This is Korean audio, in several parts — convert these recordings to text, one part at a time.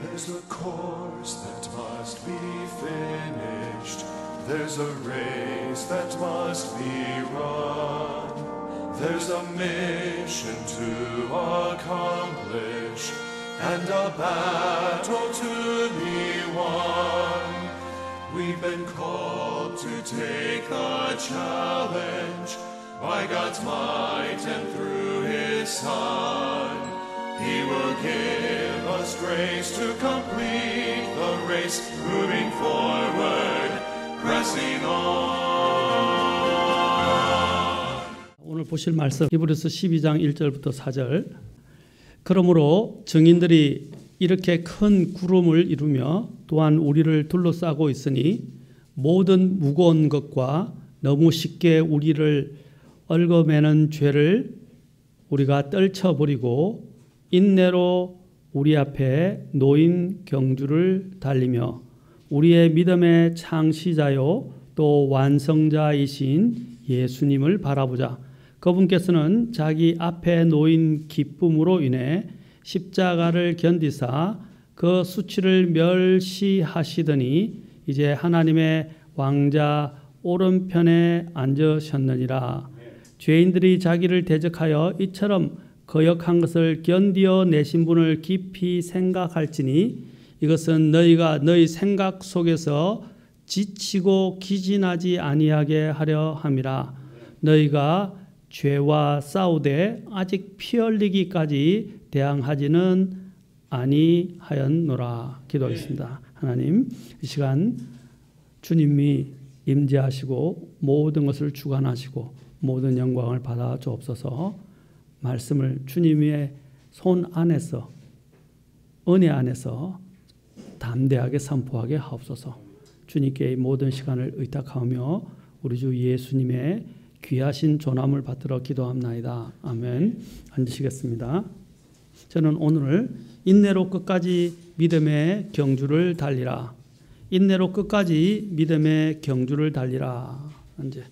There's a course that must be finished. There's a race that must be run. There's a mission to accomplish and a battle to be won. We've been called to take the challenge by God's might and through His Son. He will give us grace to complete the race, moving forward, pressing on. 오늘 보실 말씀 히브리서 12장 1절부터 4절. 그러므로 증인들이 이렇게 큰 구름을 이루며 또한 우리를 둘러싸고 있으니 모든 무거운 것과 너무 쉽게 우리를 얽어매는 죄를 우리가 떨쳐버리고 인내로 우리 앞에 놓인 경주를 달리며 우리의 믿음의 창시자요 또 완성자이신 예수님을 바라보자. 그분께서는 자기 앞에 놓인 기쁨으로 인해 십자가를 견디사 그 수치를 멸시하시더니 이제 하나님의 왕자 오른편에 앉으셨느니라. 죄인들이 자기를 대적하여 이처럼 거역한 것을 견디어 내신 분을 깊이 생각할지니 이것은 너희가 너희 생각 속에서 지치고 기진하지 아니하게 하려 함이라. 너희가 죄와 싸우되 아직 피 흘리기까지 대항하지는 아니하였노라. 기도하겠습니다. 하나님, 이 시간 주님이 임재하시고 모든 것을 주관하시고 모든 영광을 받아 주옵소서. 말씀을 주님의 손 안에서 은혜 안에서 담대하게 선포하게 하옵소서. 주님께 모든 시간을 의탁하며 우리 주 예수님의 귀하신 존함을 받들어 기도합나이다. 아멘. 앉으시겠습니다. 저는 오늘 인내로 끝까지 믿음의 경주를 달리라. 인내로 끝까지 믿음의 경주를 달리라. 이제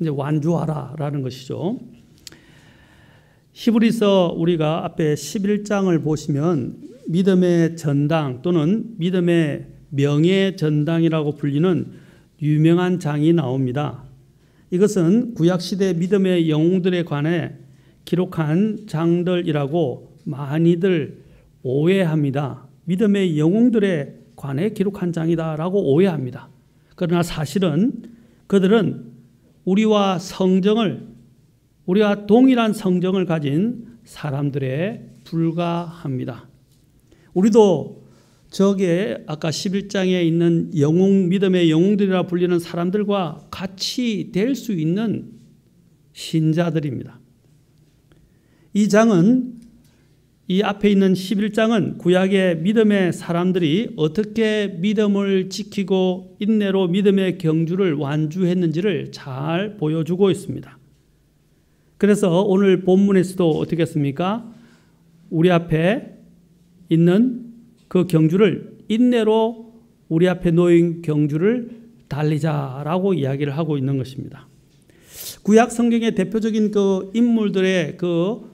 완주하라라는 것이죠. 히브리서 우리가 앞에 11장을 보시면 믿음의 전당 또는 믿음의 명예 전당이라고 불리는 유명한 장이 나옵니다. 이것은 구약시대 믿음의 영웅들에 관해 기록한 장들이라고 많이들 오해합니다. 믿음의 영웅들에 관해 기록한 장이다라고 오해합니다. 그러나 사실은 그들은 우리와 동일한 성정을 가진 사람들에 불과합니다. 우리도 저게 아까 11장에 있는 믿음의 영웅들이라 불리는 사람들과 같이 될 수 있는 신자들입니다. 이 앞에 있는 11장은 구약의 믿음의 사람들이 어떻게 믿음을 지키고 인내로 믿음의 경주를 완주했는지를 잘 보여주고 있습니다. 그래서 오늘 본문에서도 어떻게 했습니까? 우리 앞에 있는 그 경주를 인내로 우리 앞에 놓인 경주를 달리자라고 이야기를 하고 있는 것입니다. 구약 성경의 대표적인 그 인물들의 그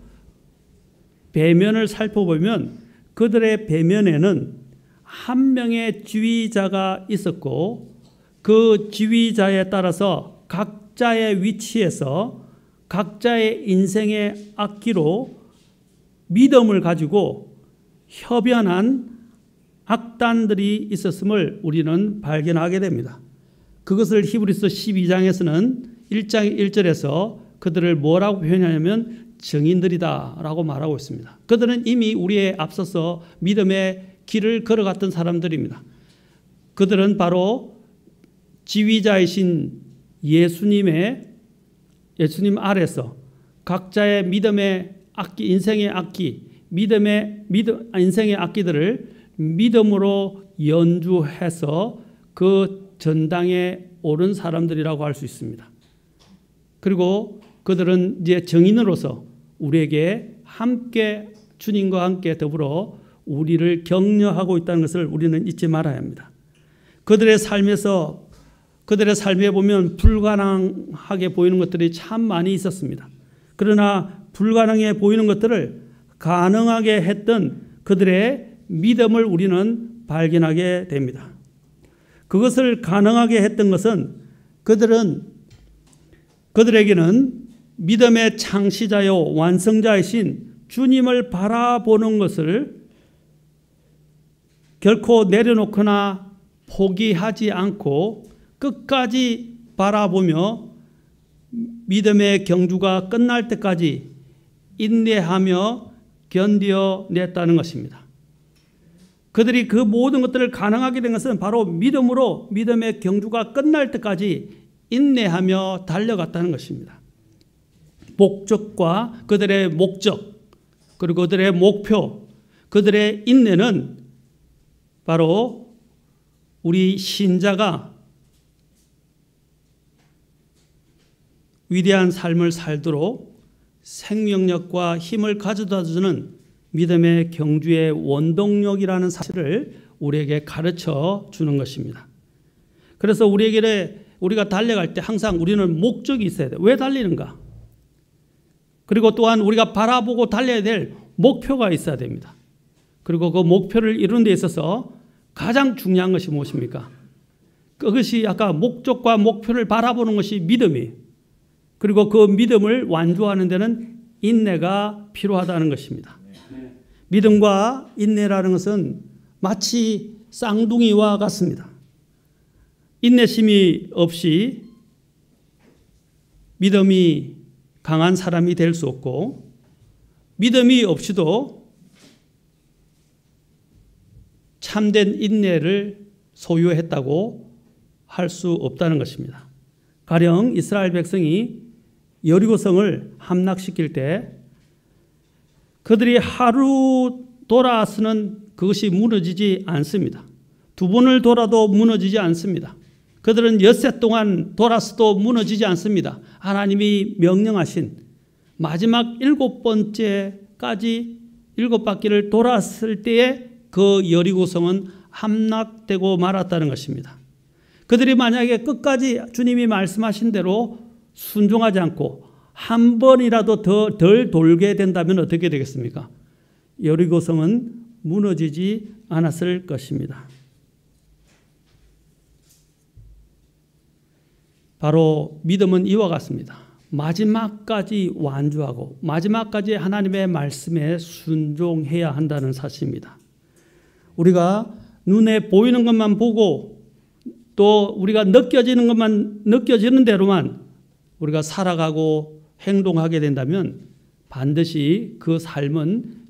배면을 살펴보면 그들의 배면에는 한 명의 지휘자가 있었고 그 지휘자에 따라서 각자의 위치에서 각자의 인생의 악기로 믿음을 가지고 협연한 악단들이 있었음을 우리는 발견하게 됩니다. 그것을 히브리서 12장에서는 1장 1절에서 그들을 뭐라고 표현하냐면 증인들이다라고 말하고 있습니다. 그들은 이미 우리에 앞서서 믿음의 길을 걸어갔던 사람들입니다. 그들은 바로 지휘자이신 예수님 아래서 각자의 믿음의 악기, 인생의 악기, 인생의 악기들을 믿음으로 연주해서 그 전당에 오른 사람들이라고 할 수 있습니다. 그리고 그들은 이제 증인으로서 우리에게 함께 주님과 함께 더불어 우리를 격려하고 있다는 것을 우리는 잊지 말아야 합니다. 그들의 삶에 보면 불가능하게 보이는 것들이 참 많이 있었습니다. 그러나 불가능해 보이는 것들을 가능하게 했던 그들의 믿음을 우리는 발견하게 됩니다. 그것을 가능하게 했던 것은 그들에게는 믿음의 창시자요 완성자이신 주님을 바라보는 것을 결코 내려놓거나 포기하지 않고 끝까지 바라보며 믿음의 경주가 끝날 때까지 인내하며 견뎌냈다는 것입니다. 그들이 그 모든 것들을 가능하게 된 것은 바로 믿음으로 믿음의 경주가 끝날 때까지 인내하며 달려갔다는 것입니다. 목적과 그들의 목적, 그리고 그들의 목표, 그들의 인내는 바로 우리 신자가 위대한 삶을 살도록 생명력과 힘을 가져다 주는 믿음의 경주의 원동력이라는 사실을 우리에게 가르쳐 주는 것입니다. 그래서 우리가 달려갈 때 항상 우리는 목적이 있어야 돼요. 왜 달리는가? 그리고 또한 우리가 바라보고 달려야 될 목표가 있어야 됩니다. 그리고 그 목표를 이루는 데 있어서 가장 중요한 것이 무엇입니까? 그것이 아까 목적과 목표를 바라보는 것이 믿음이에요. 그리고 그 믿음을 완주하는 데는 인내가 필요하다는 것입니다. 믿음과 인내라는 것은 마치 쌍둥이와 같습니다. 인내심이 없이 믿음이 강한 사람이 될 수 없고, 믿음이 없이도 참된 인내를 소유했다고 할 수 없다는 것입니다. 가령 이스라엘 백성이 여리고성을 함락시킬 때 그들이 하루 돌아서는 그것이 무너지지 않습니다. 두 번을 돌아도 무너지지 않습니다. 그들은 엿새 동안 돌아서도 무너지지 않습니다. 하나님이 명령하신 마지막 7번째까지 7바퀴를 돌았을 때에 그 여리고성은 함락되고 말았다는 것입니다. 그들이 만약에 끝까지 주님이 말씀하신 대로 순종하지 않고 한 번이라도 덜 돌게 된다면 어떻게 되겠습니까? 여리고성은 무너지지 않았을 것입니다. 바로 믿음은 이와 같습니다. 마지막까지 완주하고 마지막까지 하나님의 말씀에 순종해야 한다는 사실입니다. 우리가 눈에 보이는 것만 보고 또 우리가 느껴지는 대로만 우리가 살아가고 행동하게 된다면 반드시 그 삶은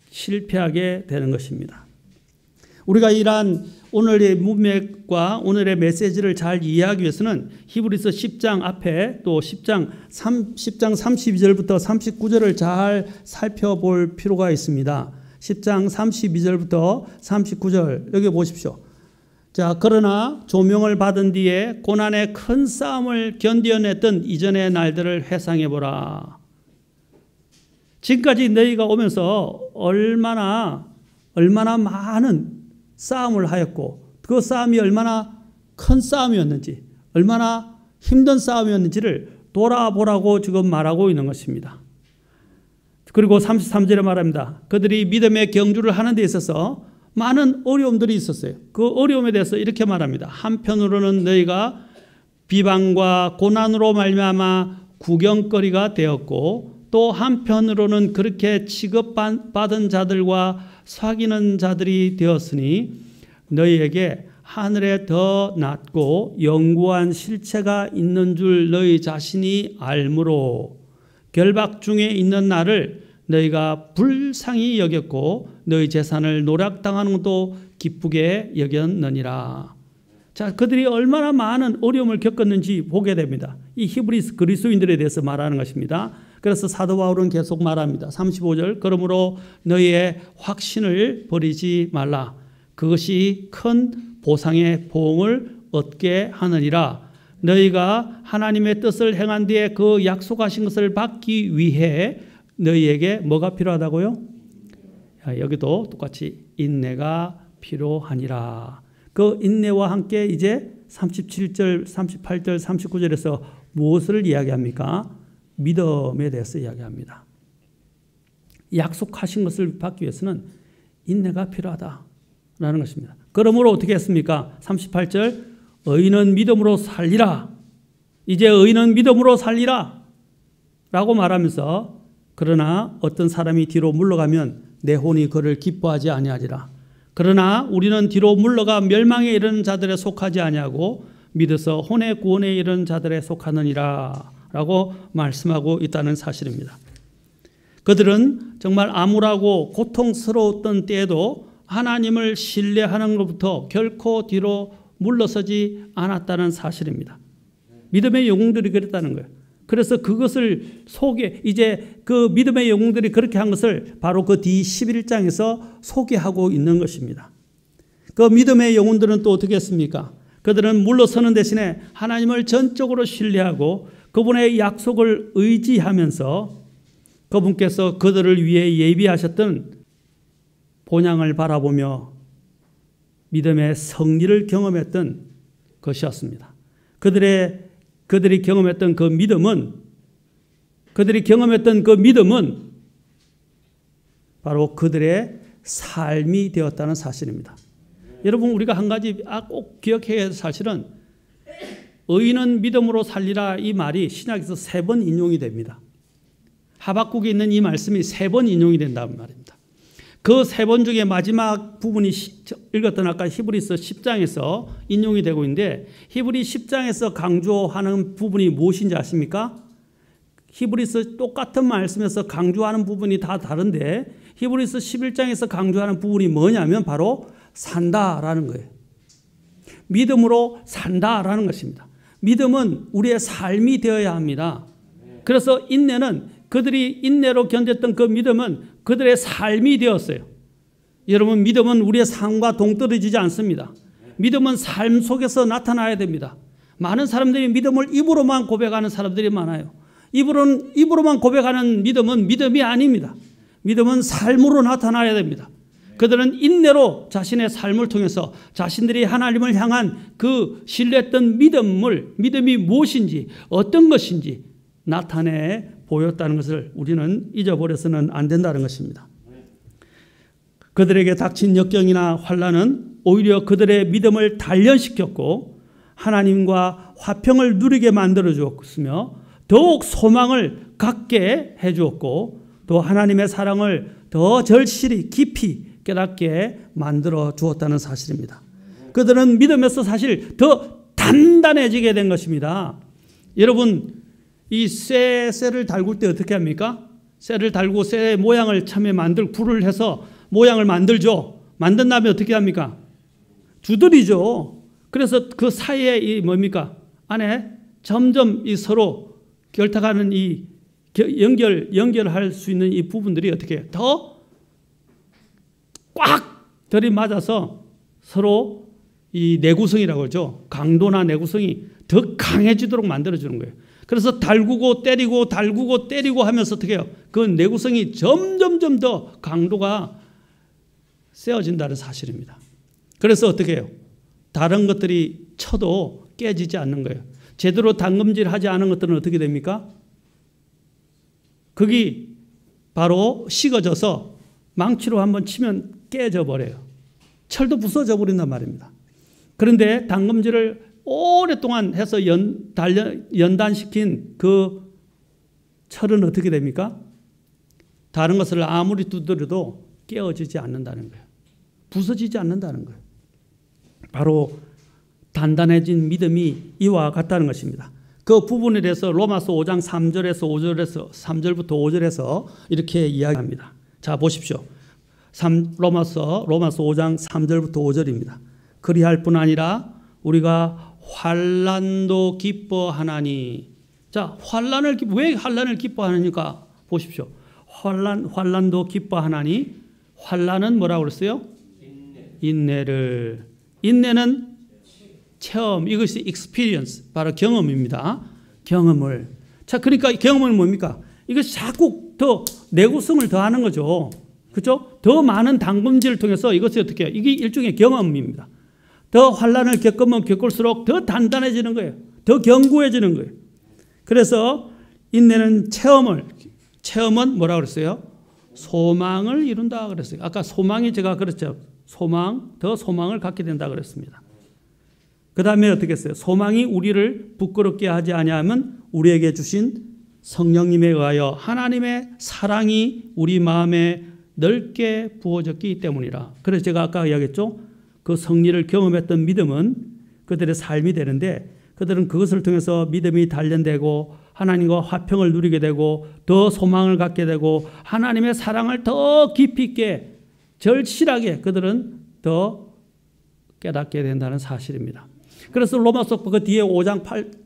실패하게 되는 것입니다. 우리가 이러한 오늘의 문맥과 오늘의 메시지를 잘 이해하기 위해서는 히브리서 10장 앞에 또 10장 32절부터 39절을 잘 살펴볼 필요가 있습니다. 10장 32절부터 39절 여기 보십시오. 자, 그러나 조명을 받은 뒤에 고난의 큰 싸움을 견뎌냈던 이전의 날들을 회상해 보라. 지금까지 너희가 오면서 얼마나 많은 싸움을 하였고 그 싸움이 얼마나 큰 싸움이었는지 얼마나 힘든 싸움이었는지를 돌아보라고 지금 말하고 있는 것입니다. 그리고 33절에 말합니다. 그들이 믿음의 경주를 하는 데 있어서 많은 어려움들이 있었어요. 그 어려움에 대해서 이렇게 말합니다. 한편으로는 너희가 비방과 고난으로 말미암아 구경거리가 되었고 또 한편으로는 그렇게 취급받은 자들과 사귀는 자들이 되었으니 너희에게 하늘에 더 낮고 영구한 실체가 있는 줄 너희 자신이 알므로 결박 중에 있는 나를 너희가 불쌍히 여겼고 너희 재산을 노략당하는 것도 기쁘게 여겼느니라. 자, 그들이 얼마나 많은 어려움을 겪었는지 보게 됩니다. 이 히브리 그리스도인들에 대해서 말하는 것입니다. 그래서 사도 바울은 계속 말합니다. 35절 그러므로 너희의 확신을 버리지 말라. 그것이 큰 보상의 보응을 얻게 하느니라. 너희가 하나님의 뜻을 행한 뒤에 그 약속하신 것을 받기 위해 너희에게 뭐가 필요하다고요? 여기도 똑같이 인내가 필요하니라. 그 인내와 함께 이제 37절, 38절, 39절에서 무엇을 이야기합니까? 믿음에 대해서 이야기합니다. 약속하신 것을 받기 위해서는 인내가 필요하다라는 것입니다. 그러므로 어떻게 했습니까? 38절 의인은 믿음으로 살리라. 이제 의인은 믿음으로 살리라 라고 말하면서 그러나 어떤 사람이 뒤로 물러가면 내 혼이 그를 기뻐하지 아니하리라. 그러나 우리는 뒤로 물러가 멸망에 이르는 자들에 속하지 아니하고 믿어서 혼의 구원에 이르는 자들에 속하느니라 라고 말씀하고 있다는 사실입니다. 그들은 정말 암울하고 고통스러웠던 때에도 하나님을 신뢰하는 것부터 결코 뒤로 물러서지 않았다는 사실입니다. 믿음의 영웅들이 그랬다는 거예요. 그래서 그것을 이제 그 믿음의 영웅들이 그렇게 한 것을 바로 그 뒤 11장에서 소개하고 있는 것입니다. 그 믿음의 영웅들은 또 어떻게 했습니까? 그들은 물러서는 대신에 하나님을 전적으로 신뢰하고 그분의 약속을 의지하면서 그분께서 그들을 위해 예비하셨던 본향을 바라보며 믿음의 승리를 경험했던 것이었습니다. 그들이 경험했던 그 믿음은 바로 그들의 삶이 되었다는 사실입니다. 여러분 우리가 한 가지 꼭 기억해야 할 사실은 의인은 믿음으로 살리라 이 말이 신약에서 3번 인용이 됩니다. 하박국에 있는 이 말씀이 3번 인용이 된다는 말입니다. 그 3번 중에 마지막 부분이 읽었던 아까 히브리서 10장에서 인용이 되고 있는데 히브리 10장에서 강조하는 부분이 무엇인지 아십니까? 히브리서 똑같은 말씀에서 강조하는 부분이 다 다른데 히브리서 11장에서 강조하는 부분이 뭐냐면 바로 산다라는 거예요. 믿음으로 산다라는 것입니다. 믿음은 우리의 삶이 되어야 합니다. 그래서 인내는 그들이 인내로 견뎠던 그 믿음은 그들의 삶이 되었어요. 여러분 믿음은 우리의 삶과 동떨어지지 않습니다. 믿음은 삶 속에서 나타나야 됩니다. 많은 사람들이 믿음을 입으로만 고백하는 사람들이 많아요. 입으로만 고백하는 믿음은 믿음이 아닙니다. 믿음은 삶으로 나타나야 됩니다. 그들은 인내로 자신의 삶을 통해서 자신들이 하나님을 향한 그 신뢰했던 믿음이 무엇인지 어떤 것인지 나타내 보였다는 것을 우리는 잊어버려서는 안 된다는 것입니다. 그들에게 닥친 역경이나 환난은 오히려 그들의 믿음을 단련시켰고 하나님과 화평을 누리게 만들어 주었으며 더욱 소망을 갖게 해 주었고 또 하나님의 사랑을 더 절실히 깊이 깨닫게 만들어 주었다는 사실입니다. 그들은 믿음에서 사실 더 단단해지게 된 것입니다. 여러분 이 쇠를 달굴 때 어떻게 합니까? 쇠를 달고 쇠 모양을 참에 불을 해서 모양을 만들죠. 만든 다음에 어떻게 합니까? 두드리죠. 그래서 그 사이에 이 뭡니까? 안에 점점 이 서로 결탁하는 이 연결할 수 있는 이 부분들이 어떻게 더 꽉 들이맞아서 서로 이 내구성이라고 그러죠. 강도나 내구성이 더 강해지도록 만들어주는 거예요. 그래서 달구고 때리고 하면서 어떻게 해요? 그 내구성이 점점 더 강도가 세워진다는 사실입니다. 그래서 어떻게 해요? 다른 것들이 쳐도 깨지지 않는 거예요. 제대로 담금질하지 않은 것들은 어떻게 됩니까? 거기 바로 식어져서 망치로 한번 치면 깨져 버려요. 철도 부서져 버린단 말입니다. 그런데 담금질을 오랫동안 해서 연단시킨 그 철은 어떻게 됩니까? 다른 것을 아무리 두드려도 깨어지지 않는다는 거예요. 부서지지 않는다는 거예요. 바로 단단해진 믿음이 이와 같다는 것입니다. 그 부분에 대해서 로마서 5장 3절부터 5절에서 이렇게 이야기합니다. 자 보십시오. 로마서 5장 3절부터 5절입니다. 그리할 뿐 아니라 우리가 환난도 기뻐하나니. 자, 왜 환난을 기뻐하느니까 보십시오. 환난도 기뻐하나니. 환난은 뭐라고 그랬어요? 인내는 체험, 이것이 experience, 바로 경험입니다. 경험을. 자, 그러니까 경험은 뭡니까? 이것이 자꾸 더 내구성을 더하는 거죠. 그렇죠? 더 많은 담금질을 통해서 이것이 어떻게 해요? 이게 일종의 경험입니다. 더 환난을 겪으면 겪을수록 더 단단해지는 거예요. 더 견고해지는 거예요. 그래서 인내는 체험은 뭐라고 그랬어요? 소망을 이룬다 그랬어요. 아까 소망이 제가 그랬죠. 더 소망을 갖게 된다 그랬습니다. 그 다음에 어떻게 했어요? 소망이 우리를 부끄럽게 하지 아니하면 우리에게 주신 성령님에 의하여 하나님의 사랑이 우리 마음에 넓게 부어졌기 때문이라. 그래서 제가 아까 이야기했죠. 그 성리를 경험했던 믿음은 그들의 삶이 되는데 그들은 그것을 통해서 믿음이 단련되고 하나님과 화평을 누리게 되고 더 소망을 갖게 되고 하나님의 사랑을 더 깊이 있게 절실하게 그들은 더 깨닫게 된다는 사실입니다. 그래서 로마서 그 뒤에 5장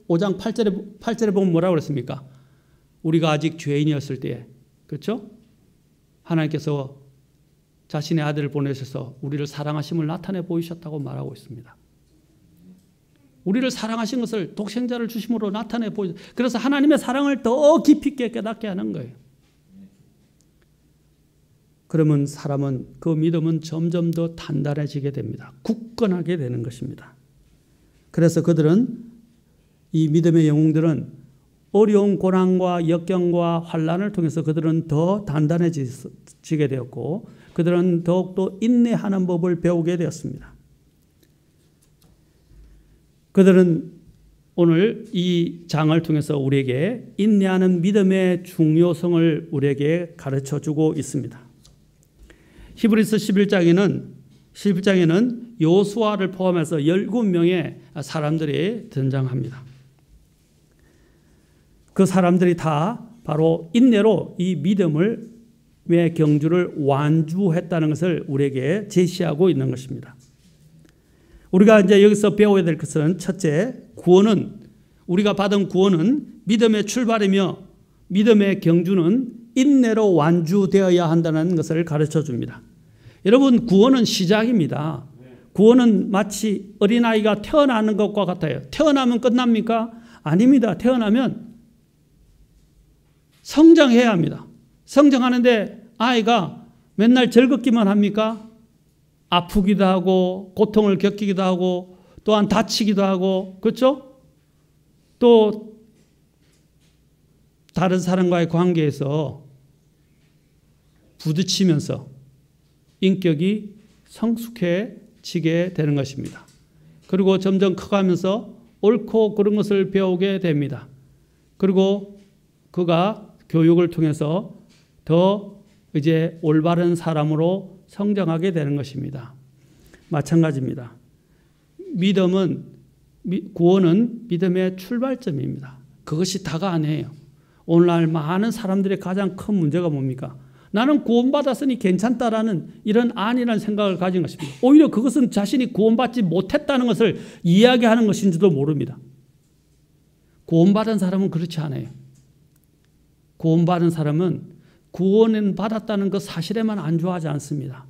8절에 보면 뭐라고 그랬습니까? 우리가 아직 죄인이었을 때에, 그렇죠? 하나님께서 자신의 아들을 보내셔서 우리를 사랑하심을 나타내 보이셨다고 말하고 있습니다. 우리를 사랑하신 것을 독생자를 주심으로 나타내 보이셨. 그래서 하나님의 사랑을 더 깊이 있게 깨닫게 하는 거예요. 그러면 사람은 그 믿음은 점점 더 단단해지게 됩니다. 굳건하게 되는 것입니다. 그래서 그들은 이 믿음의 영웅들은 어려운 고난과 역경과 환난을 통해서 그들은 더 단단해지게 되었고 그들은 더욱더 인내하는 법을 배우게 되었습니다. 그들은 오늘 이 장을 통해서 우리에게 인내하는 믿음의 중요성을 우리에게 가르쳐주고 있습니다. 히브리서 11장에는 여호수아를 포함해서 17명의 사람들이 등장합니다. 그 사람들이 다 바로 인내로 이 믿음의 경주를 완주했다는 것을 우리에게 제시하고 있는 것입니다. 우리가 이제 여기서 배워야 될 것은 첫째, 우리가 받은 구원은 믿음의 출발이며 믿음의 경주는 인내로 완주되어야 한다는 것을 가르쳐 줍니다. 여러분, 구원은 시작입니다. 구원은 마치 어린아이가 태어나는 것과 같아요. 태어나면 끝납니까? 아닙니다. 태어나면 성장해야 합니다. 성장하는데 아이가 맨날 즐겁기만 합니까? 아프기도 하고 고통을 겪기도 하고 또한 다치기도 하고, 그렇죠? 또 다른 사람과의 관계에서 부딪히면서 인격이 성숙해지게 되는 것입니다. 그리고 점점 커가면서 옳고 그른 것을 배우게 됩니다. 그리고 그가 교육을 통해서 더 이제 올바른 사람으로 성장하게 되는 것입니다. 마찬가지입니다. 구원은 믿음의 출발점입니다. 그것이 다가 아니에요. 오늘날 많은 사람들의 가장 큰 문제가 뭡니까? 나는 구원받았으니 괜찮다라는 이런 안이라는 생각을 가진 것입니다. 오히려 그것은 자신이 구원받지 못했다는 것을 이야기하는 것인지도 모릅니다. 구원받은 사람은 그렇지 않아요. 구원받은 사람은 구원은 받았다는 그 사실에만 안주하지 않습니다.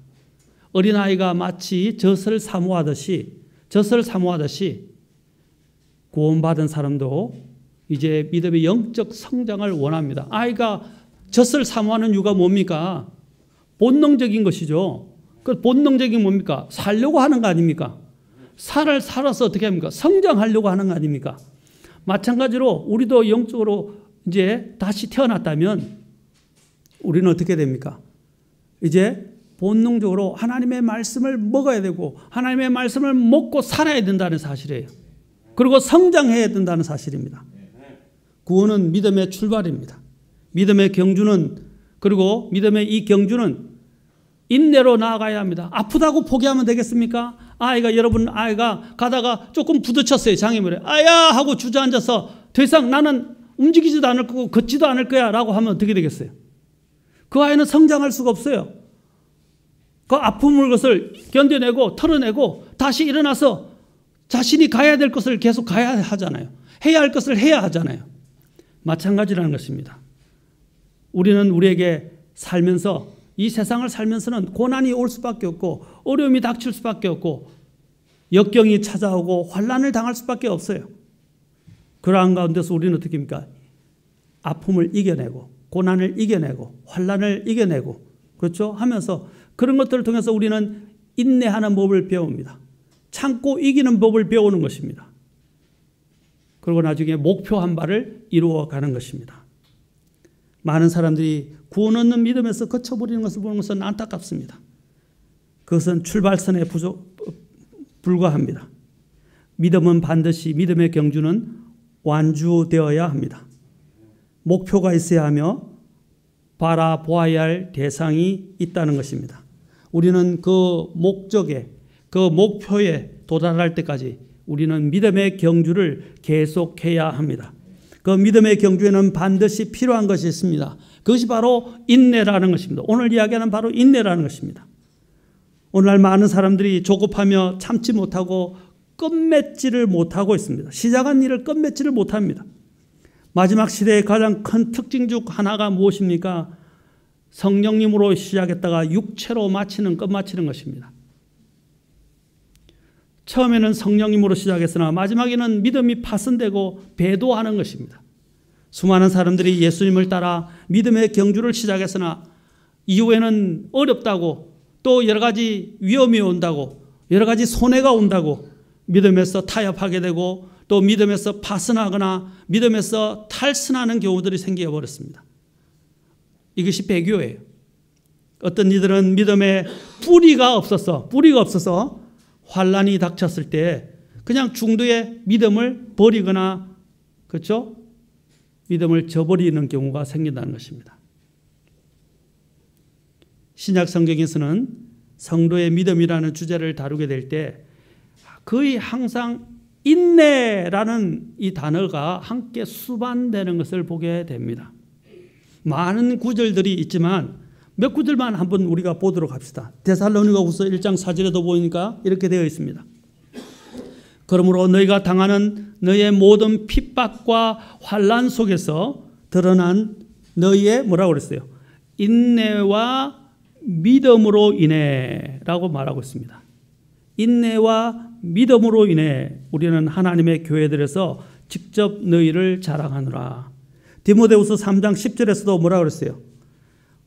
어린아이가 마치 젖을 사모하듯이 구원받은 사람도 이제 믿음의 영적 성장을 원합니다. 아이가 젖을 사모하는 이유가 뭡니까? 본능적인 것이죠. 그 본능적인 뭡니까? 살려고 하는 거 아닙니까? 살아서 어떻게 합니까? 성장하려고 하는 거 아닙니까? 마찬가지로 우리도 영적으로 이제 다시 태어났다면 우리는 어떻게 됩니까? 이제 본능적으로 하나님의 말씀을 먹어야 되고 하나님의 말씀을 먹고 살아야 된다는 사실이에요. 그리고 성장해야 된다는 사실입니다. 구원은 믿음의 출발입니다. 믿음의 경주는 인내로 나아가야 합니다. 아프다고 포기하면 되겠습니까? 여러분 아이가 가다가 조금 부딪혔어요. 장애물에. 아야 하고 주저앉아서 더 이상 나는 움직이지도 않을 거고 걷지도 않을 거야 라고 하면 어떻게 되겠어요? 그 아이는 성장할 수가 없어요. 그 아픔을 것을 견뎌내고 털어내고 다시 일어나서 자신이 가야 될 것을 계속 가야 하잖아요. 해야 할 것을 해야 하잖아요. 마찬가지라는 것입니다. 우리는 우리에게 살면서 이 세상을 살면서는 고난이 올 수밖에 없고 어려움이 닥칠 수밖에 없고 역경이 찾아오고 환난을 당할 수밖에 없어요. 그러한 가운데서 우리는 어떻게 합니까? 아픔을 이겨내고 고난을 이겨내고 환난을 이겨내고 그렇죠? 하면서 그런 것들을 통해서 우리는 인내하는 법을 배웁니다. 참고 이기는 법을 배우는 것입니다. 그리고 나중에 목표한 바를 이루어가는 것입니다. 많은 사람들이 구원 얻는 믿음에서 거쳐버리는 것을 보는 것은 안타깝습니다. 그것은 출발선에 불과합니다. 믿음은 반드시, 믿음의 경주는 완주되어야 합니다. 목표가 있어야 하며 바라보아야 할 대상이 있다는 것입니다. 우리는 그 목적에, 그 목표에 도달할 때까지 우리는 믿음의 경주를 계속해야 합니다. 그 믿음의 경주에는 반드시 필요한 것이 있습니다. 그것이 바로 인내라는 것입니다. 오늘 이야기하는 바로 인내라는 것입니다. 오늘날 많은 사람들이 조급하며 참지 못하고 끝맺지를 못하고 있습니다. 시작한 일을 끝맺지를 못합니다. 마지막 시대의 가장 큰 특징 중 하나가 무엇입니까? 성령님으로 시작했다가 육체로 끝마치는 것입니다. 처음에는 성령님으로 시작했으나 마지막에는 믿음이 파손되고 배도하는 것입니다. 수많은 사람들이 예수님을 따라 믿음의 경주를 시작했으나 이후에는 어렵다고, 또 여러 가지 위험이 온다고, 여러 가지 손해가 온다고 믿음에서 타협하게 되고, 또 믿음에서 파손하거나 믿음에서 탈선하는 경우들이 생겨버렸습니다. 이것이 배교예요. 어떤 이들은 믿음에 뿌리가 없어서 환란이 닥쳤을 때 그냥 중도에 믿음을 버리거나, 그렇죠? 믿음을 저버리는 경우가 생긴다는 것입니다. 신약 성경에서는 성도의 믿음이라는 주제를 다루게 될 때 거의 항상 인내라는 이 단어가 함께 수반되는 것을 보게 됩니다. 많은 구절들이 있지만 몇 구절만 한번 우리가 보도록 합시다. 데살로니가후서 1장 4절에도 보니까 이렇게 되어 있습니다. 그러므로 너희가 당하는 너희의 모든 핍박과 환난 속에서 드러난 너희의 뭐라고 그랬어요? 인내와 믿음으로 인해라고 말하고 있습니다. 인내와 믿음으로 인해 우리는 하나님의 교회들에서 직접 너희를 자랑하노라. 디모데후서 3장 10절에서도 뭐라고 그랬어요?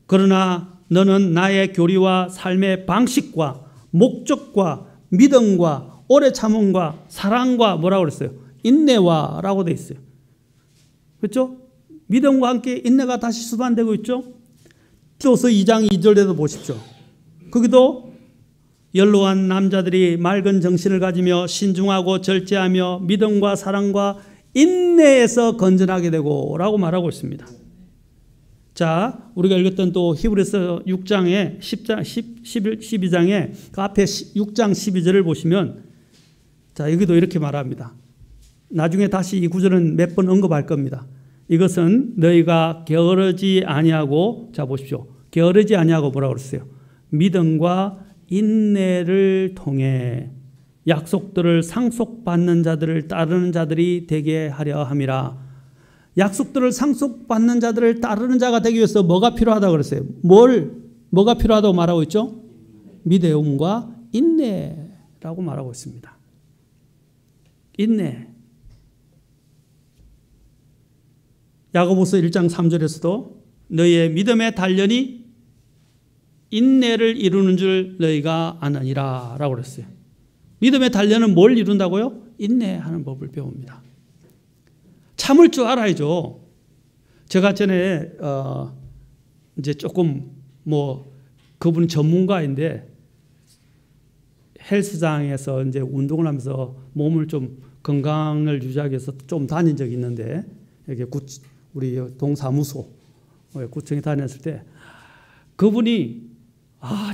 그러나 너는 나의 교리와 삶의 방식과 목적과 믿음과 오래 참음과 사랑과 뭐라고 그랬어요? 인내와 라고 되어 있어요. 그렇죠? 믿음과 함께 인내가 다시 수반되고 있죠? 티도서 2장 2절에도 보십시오. 거기도 연로한 남자들이 맑은 정신을 가지며 신중하고 절제하며 믿음과 사랑과 인내에서 건전하게 되고 라고 말하고 있습니다. 자, 우리가 읽었던 또 히브리서 6장에 12장에 그 앞에 6장 12절을 보시면, 자, 여기도 이렇게 말합니다. 나중에 다시 이 구절은 몇 번 언급할 겁니다. 이것은 너희가 게으르지 아니하고, 자 보십시오. 게으르지 아니하고 뭐라고 그랬어요? 믿음과 인내를 통해 약속들을 상속받는 자들을 따르는 자들이 되게 하려 함이라. 약속들을 상속받는 자들을 따르는 자가 되기 위해서 뭐가 필요하다고 그랬어요? 뭐가 필요하다고 말하고 있죠? 믿음과 인내라고 말하고 있습니다. 인내. 야고보서 1장 3절에서도 너희의 믿음의 단련이 인내를 이루는 줄 너희가 아느니라 라고 그랬어요. 믿음의 단련은 뭘 이룬다고요? 인내하는 법을 배웁니다. 참을 줄 알아야죠. 제가 전에 이제 조금 그분은 전문가인데 헬스장에서 이제 운동을 하면서 몸을 좀 건강을 유지하기 위해서 좀 다닌 적이 있는데, 이렇게 우리 동사무소 구청에 다녔을 때 그분이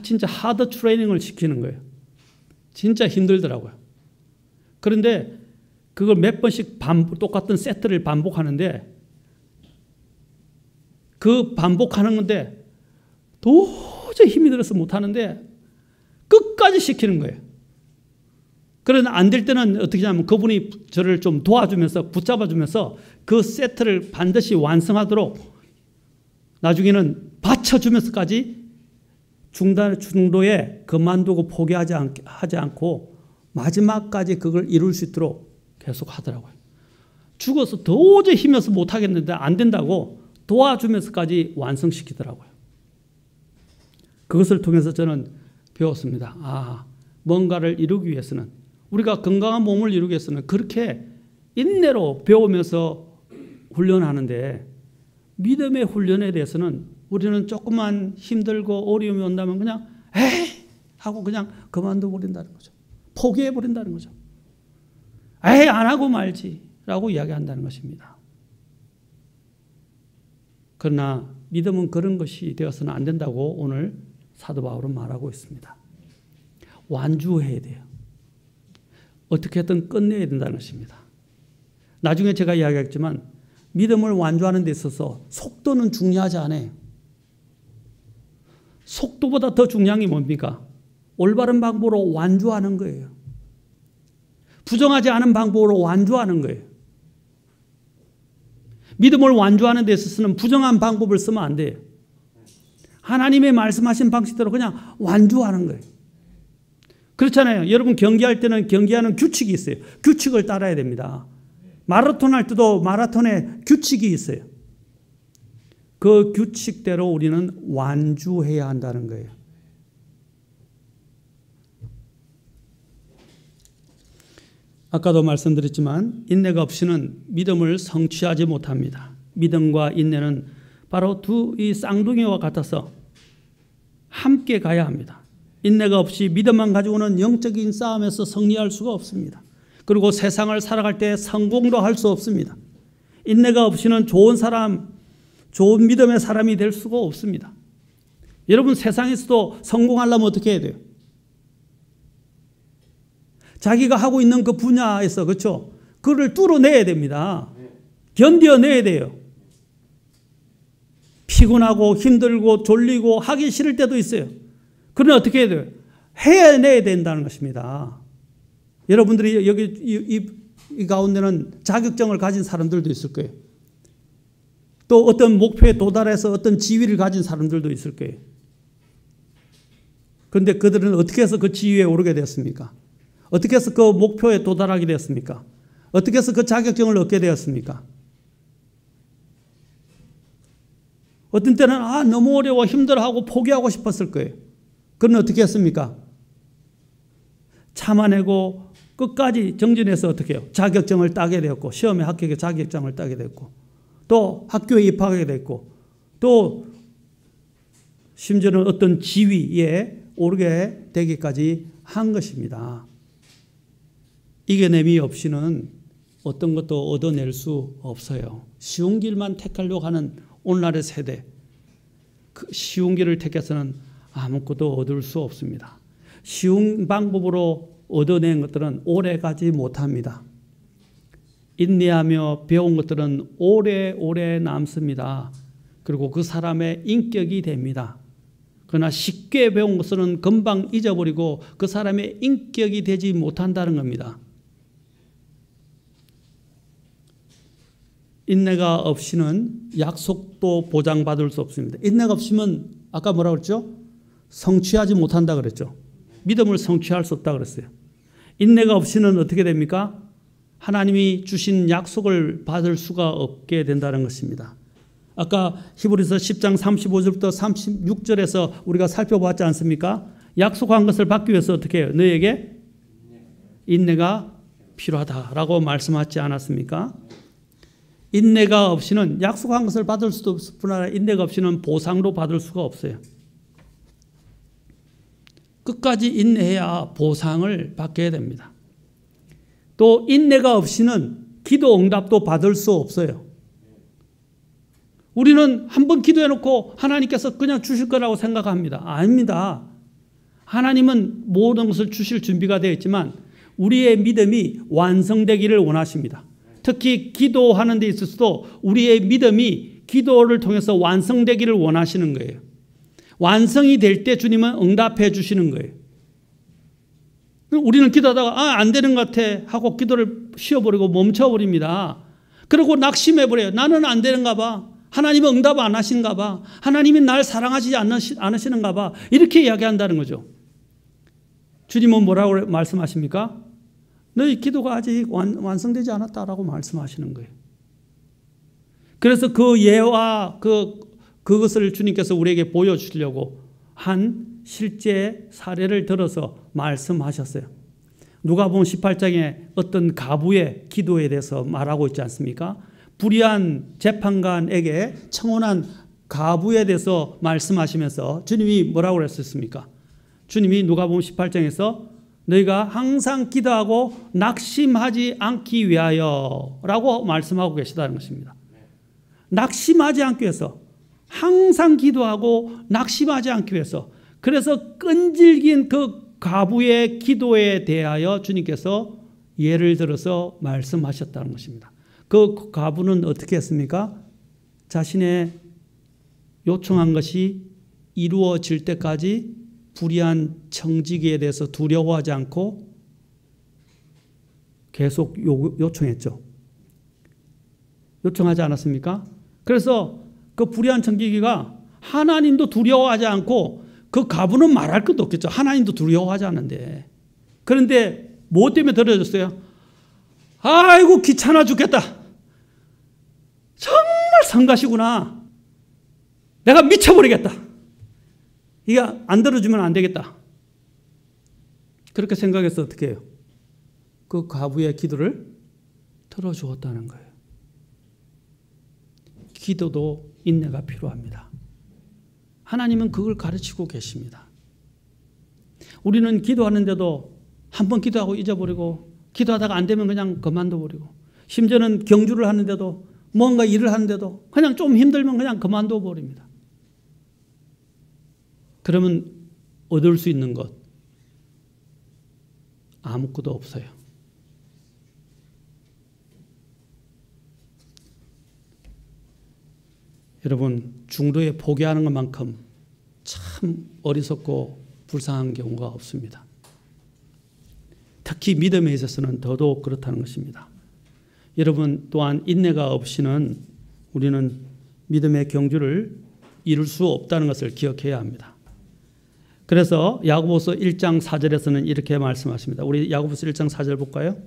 진짜 하드 트레이닝을 시키는 거예요. 진짜 힘들더라고요. 그런데 그걸 몇 번씩 똑같은 세트를 반복하는데, 그 반복하는 건데 도저히 힘이 들어서 못하는데 끝까지 시키는 거예요. 그러나 안 될 때는 어떻게 하냐면 그분이 저를 좀 도와주면서 붙잡아주면서 그 세트를 반드시 완성하도록 나중에는 받쳐주면서까지 중도에 그만두고 포기하지 않고 마지막까지 그걸 이룰 수 있도록 계속 하더라고요. 죽어서 도저히 힘겨서 못하겠는데 안 된다고 도와주면서까지 완성시키더라고요. 그것을 통해서 저는 배웠습니다. 뭔가를 이루기 위해서는, 우리가 건강한 몸을 이루기 위해서는 그렇게 인내로 배우면서 훈련하는데, 믿음의 훈련에 대해서는 우리는 조금만 힘들고 어려움이 온다면 그냥 에이 하고 그냥 그만둬 버린다는 거죠. 포기해 버린다는 거죠. 에이 안 하고 말지 라고 이야기한다는 것입니다. 그러나 믿음은 그런 것이 되어서는 안 된다고 오늘 사도 바울은 말하고 있습니다. 완주해야 돼요. 어떻게든 끝내야 된다는 것입니다. 나중에 제가 이야기했지만 믿음을 완주하는 데 있어서 속도는 중요하지 않아요. 속도보다 더 중요한 게 뭡니까? 올바른 방법으로 완주하는 거예요. 부정하지 않은 방법으로 완주하는 거예요. 믿음을 완주하는 데 있어서는 부정한 방법을 쓰면 안 돼요. 하나님의 말씀하신 방식대로 그냥 완주하는 거예요. 그렇잖아요. 여러분 경기할 때는 경기하는 규칙이 있어요. 규칙을 따라야 됩니다. 마라톤 할 때도 마라톤에 규칙이 있어요. 그 규칙대로 우리는 완주해야 한다는 거예요. 아까도 말씀드렸지만 인내가 없이는 믿음을 성취하지 못합니다. 믿음과 인내는 바로 이 쌍둥이와 같아서 함께 가야 합니다. 인내가 없이 믿음만 가지고는 영적인 싸움에서 승리할 수가 없습니다. 그리고 세상을 살아갈 때 성공도 할 수 없습니다. 인내가 없이는 좋은 사람, 좋은 믿음의 사람이 될 수가 없습니다. 여러분 세상에서도 성공하려면 어떻게 해야 돼요? 자기가 하고 있는 그 분야에서 그렇죠? 그걸 뚫어내야 됩니다. 견뎌내야 돼요. 피곤하고 힘들고 졸리고 하기 싫을 때도 있어요. 그러나 어떻게 해야 돼요? 해내야 된다는 것입니다. 여러분들이 여기 이 가운데는 자격증을 가진 사람들도 있을 거예요. 또 어떤 목표에 도달해서 어떤 지위를 가진 사람들도 있을 거예요. 그런데 그들은 어떻게 해서 그 지위에 오르게 되었습니까? 어떻게 해서 그 목표에 도달하게 되었습니까? 어떻게 해서 그 자격증을 얻게 되었습니까? 어떤 때는 너무 어려워 힘들어하고 포기하고 싶었을 거예요. 그건 어떻게 했습니까? 참아내고 끝까지 정진해서 어떻게 해요? 자격증을 따게 되었고 시험에 합격해 자격증을 따게 됐고 또 학교에 입학하게 됐고 또 심지어는 어떤 지위에 오르게 되기까지 한 것입니다. 이겨냄이 없이는 어떤 것도 얻어낼 수 없어요. 쉬운 길만 택하려고 하는 오늘날의 세대, 그 쉬운 길을 택해서는 아무것도 얻을 수 없습니다. 쉬운 방법으로 얻어낸 것들은 오래가지 못합니다. 인내하며 배운 것들은 오래오래 남습니다. 그리고 그 사람의 인격이 됩니다. 그러나 쉽게 배운 것은 금방 잊어버리고 그 사람의 인격이 되지 못한다는 겁니다. 인내가 없이는 약속도 보장받을 수 없습니다. 인내가 없으면 아까 뭐라고 그랬죠? 성취하지 못한다 그랬죠. 믿음을 성취할 수 없다 그랬어요. 인내가 없이는 어떻게 됩니까? 하나님이 주신 약속을 받을 수가 없게 된다는 것입니다. 아까 히브리서 10장 35절부터 36절에서 우리가 살펴봤지 않습니까? 약속한 것을 받기 위해서 어떻게 해요? 너에게 인내가 필요하다라고 말씀하지 않았습니까? 인내가 없이는 약속한 것을 받을 수도 없을 뿐 아니라 인내가 없이는 보상도 받을 수가 없어요. 끝까지 인내해야 보상을 받게 됩니다. 또 인내가 없이는 기도 응답도 받을 수 없어요. 우리는 한번 기도해놓고 하나님께서 그냥 주실 거라고 생각합니다. 아닙니다. 하나님은 모든 것을 주실 준비가 되어 있지만 우리의 믿음이 완성되기를 원하십니다. 특히 기도하는 데 있어서도 우리의 믿음이 기도를 통해서 완성되기를 원하시는 거예요. 완성이 될 때 주님은 응답해 주시는 거예요. 우리는 기도하다가 안 되는 것 같아 하고 기도를 쉬어버리고 멈춰버립니다. 그리고 낙심해버려요. 나는 안 되는가 봐. 하나님은 응답 안 하신가 봐. 하나님이 날 사랑하지 않으시는가 봐. 이렇게 이야기한다는 거죠. 주님은 뭐라고 말씀하십니까? 너희 기도가 아직 완성되지 않았다라고 말씀하시는 거예요. 그래서 그 예와 그것을 주님께서 우리에게 보여주시려고 한 실제 사례를 들어서 말씀하셨어요. 누가복음 18장에 어떤 가부의 기도에 대해서 말하고 있지 않습니까? 불의한 재판관에게 청혼한 가부에 대해서 말씀하시면서 주님이 뭐라고 그랬습니까? 주님이 누가복음 18장에서 너희가 항상 기도하고 낙심하지 않기 위하여 라고 말씀하고 계시다는 것입니다. 낙심하지 않기 위해서, 항상 기도하고 낙심하지 않기 위해서. 그래서 끈질긴 그 가부의 기도에 대하여 주님께서 예를 들어서 말씀하셨다는 것입니다. 그 가부는 어떻게 했습니까? 자신의 요청한 것이 이루어질 때까지 불의한 청지기에 대해서 두려워하지 않고 계속 요청했죠. 요청하지 않았습니까? 그래서 그 불의한 청지기가 하나님도 두려워하지 않고, 그 가부는 말할 것도 없겠죠. 하나님도 두려워하지 않는데. 그런데 뭐 때문에 들어졌어요? 아이고 귀찮아 죽겠다. 정말 성가시구나. 내가 미쳐버리겠다. 이게 안 들어주면 안 되겠다. 그렇게 생각해서 어떻게 해요? 그 가부의 기도를 들어주었다는 거예요. 기도도 인내가 필요합니다. 하나님은 그걸 가르치고 계십니다. 우리는 기도하는데도 한번 기도하고 잊어버리고, 기도하다가 안 되면 그냥 그만둬버리고, 심지어는 경주를 하는데도, 뭔가 일을 하는데도 그냥 좀 힘들면 그냥 그만둬버립니다. 그러면 얻을 수 있는 것 아무것도 없어요. 여러분, 중도에 포기하는 것만큼 참 어리석고 불쌍한 경우가 없습니다. 특히 믿음에 있어서는 더더욱 그렇다는 것입니다. 여러분 또한 인내가 없이는 우리는 믿음의 경주를 이룰 수 없다는 것을 기억해야 합니다. 그래서 야고보서 1장 4절에서는 이렇게 말씀하십니다. 우리 야고보서 1장 4절 볼까요?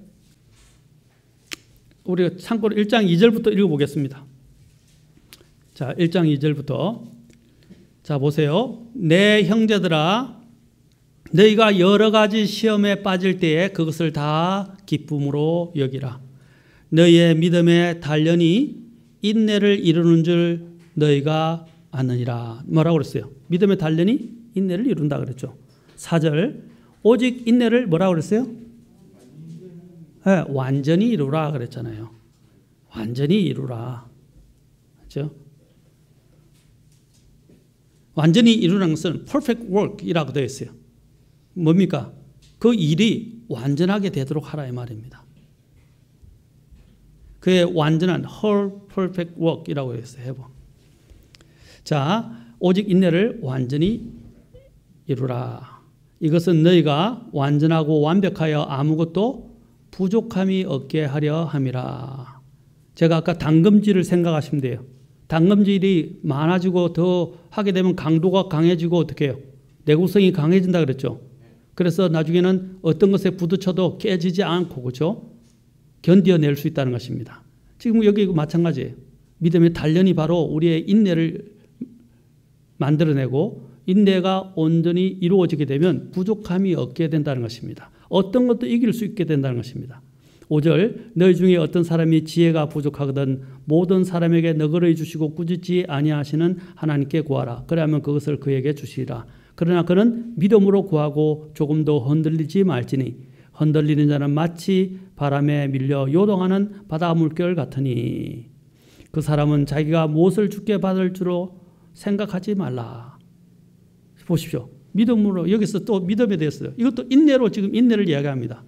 우리가 참고로 1장 2절부터 읽어보겠습니다. 자, 1장 2절부터. 자, 보세요. 내 형제들아, 너희가 여러 가지 시험에 빠질 때에 그것을 다 기쁨으로 여기라. 너희의 믿음의 단련이 인내를 이루는 줄 너희가 아느니라. 뭐라고 그랬어요? 믿음의 단련이 인내를 이룬다 그랬죠. 4절. 오직 인내를 뭐라고 그랬어요? 네, 완전히 이루라 그랬잖아요. 완전히 이루라. 그렇죠? 완전히 이루라는 것은 perfect work이라고 되어 있어요. 뭡니까? 그 일이 완전하게 되도록 하라 이 말입니다. 그의 완전한 her perfect work이라고 했어요. 해보. 자, 오직 인내를 완전히 이루라. 이것은 너희가 완전하고 완벽하여 아무것도 부족함이 없게 하려 함이라. 제가 아까 당금질을 생각하시면 돼요. 당금질이 많아지고 더 하게 되면 강도가 강해지고 어떻게 해요? 내구성이 강해진다 그랬죠. 그래서 나중에는 어떤 것에 부딪혀도 깨지지 않고, 그렇죠? 견뎌낼 수 있다는 것입니다. 지금 여기 마찬가지예요. 믿음의 단련이 바로 우리의 인내를 만들어내고, 인내가 온전히 이루어지게 되면 부족함이 없게 된다는 것입니다. 어떤 것도 이길 수 있게 된다는 것입니다. 5절. 너희 중에 어떤 사람이 지혜가 부족하거든 모든 사람에게 너그러이 주시고 꾸짖지 아니하시는 하나님께 구하라. 그러면 그것을 그에게 주시리라. 그러나 그는 믿음으로 구하고 조금도 흔들리지 말지니 흔들리는 자는 마치 바람에 밀려 요동하는 바다 물결 같으니 그 사람은 자기가 무엇을 주께 받을 줄로 생각하지 말라. 보십시오. 믿음으로, 여기서 또 믿음에 대해서 이것도 인내로 지금 인내를 이야기합니다.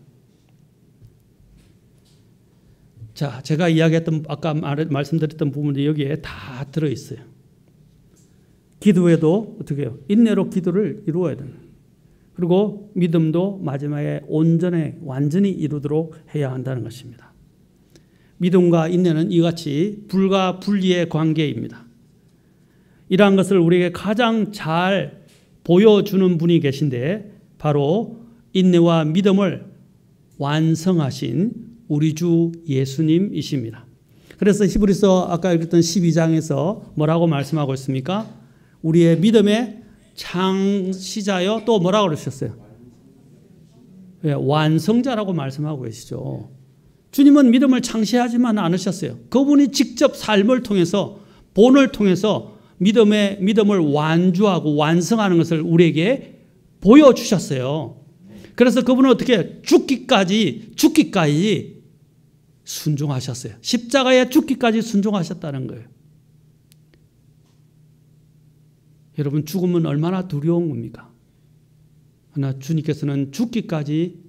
자, 제가 이야기했던 아까 말씀드렸던 부분들이 여기에 다 들어있어요. 기도에도 어떻게 해요? 인내로 기도를 이루어야 됩니다. 그리고 믿음도 마지막에 온전히 완전히 이루도록 해야 한다는 것입니다. 믿음과 인내는 이같이 불과 분리의 관계입니다. 이러한 것을 우리에게 가장 잘 보여주는 분이 계신데 바로 인내와 믿음을 완성하신 우리 주 예수님이십니다. 그래서 히브리서 아까 읽었던 12장에서 뭐라고 말씀하고 있습니까? 우리의 믿음의 창시자여 또 뭐라고 그러셨어요? 네, 완성자라고 말씀하고 계시죠. 주님은 믿음을 창시하지만 않으셨어요. 그분이 직접 삶을 통해서 본을 통해서 믿음을 완주하고 완성하는 것을 우리에게 보여주셨어요. 그래서 그분은 어떻게 죽기까지 순종하셨어요. 십자가에 죽기까지 순종하셨다는 거예요. 여러분, 죽음은 얼마나 두려운 겁니까? 그러나 주님께서는 죽기까지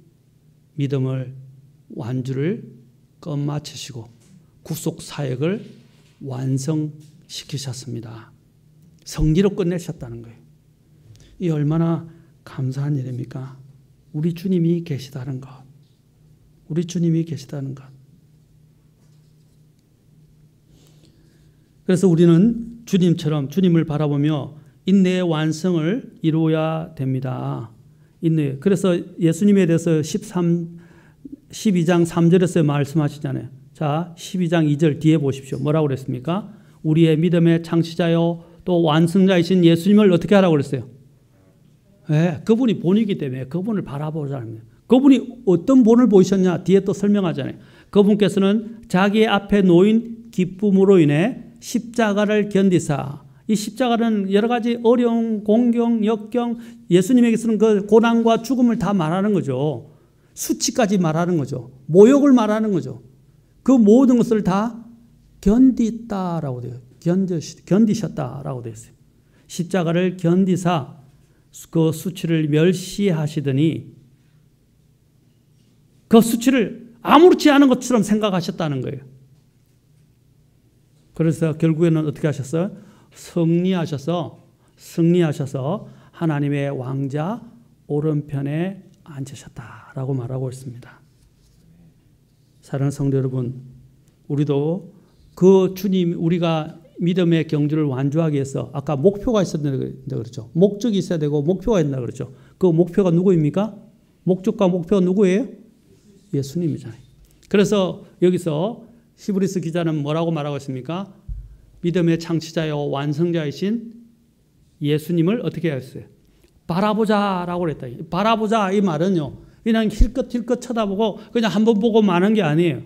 믿음을 완주를 끝마치시고 구속 사역을 완성시키셨습니다. 성리로 끝내셨다는 거예요. 이 얼마나 감사한 일입니까? 우리 주님이 계시다는 것. 우리 주님이 계시다는 것. 그래서 우리는 주님처럼 주님을 바라보며 인내의 완성을 이루어야 됩니다. 인내. 그래서 예수님에 대해서 12장 3절에서 말씀하시잖아요. 자, 12장 2절 뒤에 보십시오. 뭐라고 그랬습니까? 우리의 믿음의 창시자요 또 완성자이신 예수님을 어떻게 하라고 그랬어요? 네, 그분이 본이기 때문에 그분을 바라보자는 거예요. 그분이 어떤 본을 보이셨냐? 뒤에 또 설명하잖아요. 그분께서는 자기 앞에 놓인 기쁨으로 인해 십자가를 견디사, 이 십자가는 여러 가지 어려움, 공경, 역경, 예수님에게서는 그 고난과 죽음을 다 말하는 거죠. 수치까지 말하는 거죠. 모욕을 말하는 거죠. 그 모든 것을 다 견디다라고 돼요. 견디셨다라고 되어 있어요. 십자가를 견디사 그 수치를 멸시하시더니 그 수치를 아무렇지 않은 것처럼 생각하셨다는 거예요. 그래서 결국에는 어떻게 하셨어요? 승리하셔서 하나님의 왕자 오른편에 앉으셨다라고 말하고 있습니다. 사랑하는 성도 여러분, 우리도 그 주님, 우리가 믿음의 경주를 완주하기 위해서 아까 목표가 있어야 된다 그랬죠. 목적이 있어야 되고 목표가 있다 그랬죠. 그 목표가 누구입니까? 목적과 목표가 누구예요? 예수님이잖아요. 그래서 여기서 히브리서 기자는 뭐라고 말하고 있습니까? 믿음의 창시자요 완성자이신 예수님을 어떻게 했어요? 바라보자라고 그랬다. 바라보자 이 말은요, 그냥 힐끗 쳐다보고 그냥 한번 보고 마는 게 아니에요.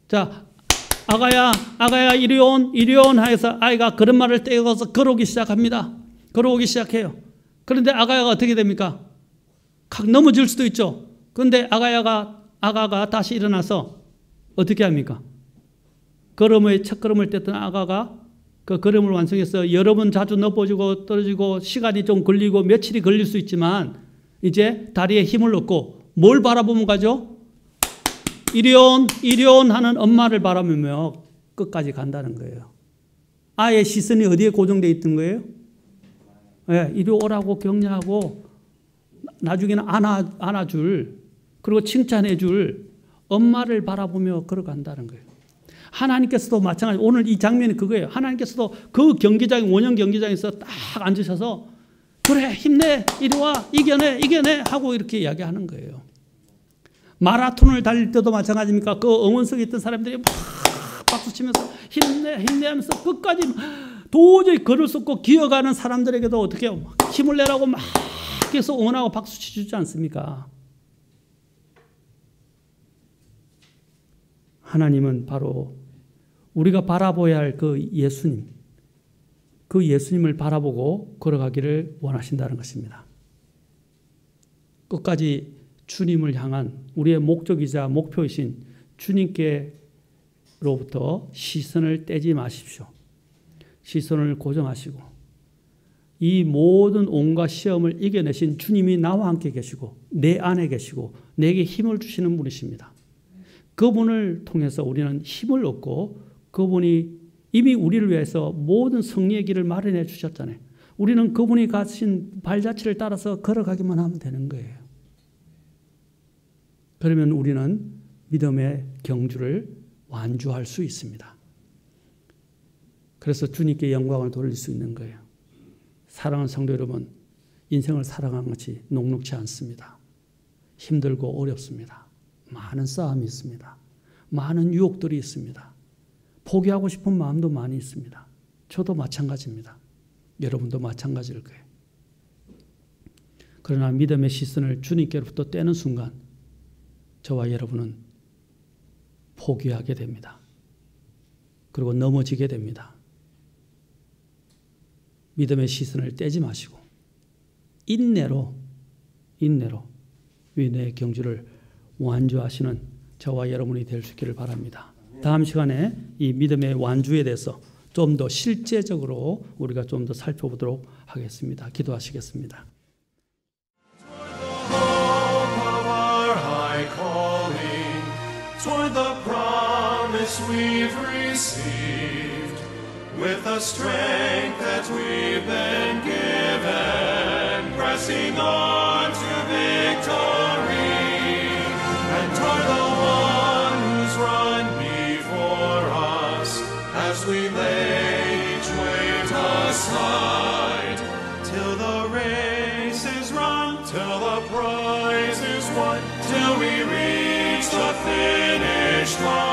자, 아가야 이리 온 하여서 아이가 걸음마를 떼어서 걸어오기 시작합니다. 걸어오기 시작해요. 그런데 아가야가 어떻게 됩니까? 칵 넘어질 수도 있죠. 그런데 아가가 다시 일어나서 어떻게 합니까? 첫 걸음을 뗐던 아가가 그 걸음을 완성해서 여러 번 자주 넘어지고 떨어지고 시간이 좀 걸리고 며칠이 걸릴 수 있지만 이제 다리에 힘을 얻고 뭘 바라보면 가죠? 이리 온 하는 엄마를 바라보며 끝까지 간다는 거예요. 아이의 시선이 어디에 고정되어 있던 거예요? 네, 이리 오라고 격려하고 나중에는 안아줄, 그리고 칭찬해줄 엄마를 바라보며 걸어간다는 거예요. 하나님께서도 마찬가지. 오늘 이 장면이 그거예요. 하나님께서도 그 원형 경기장에서 딱 앉으셔서 그래 힘내 이리 와 이겨내 하고 이렇게 이야기하는 거예요. 마라톤을 달릴 때도 마찬가지입니까? 그 응원석에 있던 사람들이 막 박수치면서 힘내 하면서 끝까지 도저히 걸을 수 없고 기어가는 사람들에게도 어떻게 해요? 힘을 내라고 막 계속 응원하고 박수치 주지 않습니까? 하나님은 바로 우리가 바라봐야 할 그 예수님을 바라보고 걸어가기를 원하신다는 것입니다. 끝까지 주님을 향한 우리의 목적이자 목표이신 주님께로부터 시선을 떼지 마십시오. 시선을 고정하시고 이 모든 온갖 시험을 이겨내신 주님이 나와 함께 계시고 내 안에 계시고 내게 힘을 주시는 분이십니다. 그분을 통해서 우리는 힘을 얻고 그분이 이미 우리를 위해서 모든 승리의 길을 마련해 주셨잖아요. 우리는 그분이 가신 발자취를 따라서 걸어가기만 하면 되는 거예요. 그러면 우리는 믿음의 경주를 완주할 수 있습니다. 그래서 주님께 영광을 돌릴 수 있는 거예요. 사랑하는 성도 여러분, 인생을 살아가는 것이 녹록지 않습니다. 힘들고 어렵습니다. 많은 싸움이 있습니다. 많은 유혹들이 있습니다. 포기하고 싶은 마음도 많이 있습니다. 저도 마찬가지입니다. 여러분도 마찬가지일 거예요. 그러나 믿음의 시선을 주님께로부터 떼는 순간 저와 여러분은 포기하게 됩니다. 그리고 넘어지게 됩니다. 믿음의 시선을 떼지 마시고 인내로 위대의 경주를 완주하시는 저와 여러분이 될 수 있기를 바랍니다. 다음 시간에 이 믿음의 완주에 대해서 좀 더 실제적으로 우리가 좀 더 살펴보도록 하겠습니다. 기도하시겠습니다. Toward the promise we've received, with the strength that we've been given, pressing on to victory, and toward the one who's run before us, as we lay each weight aside, till the race is run, till the prize is won, till we reach the finish line.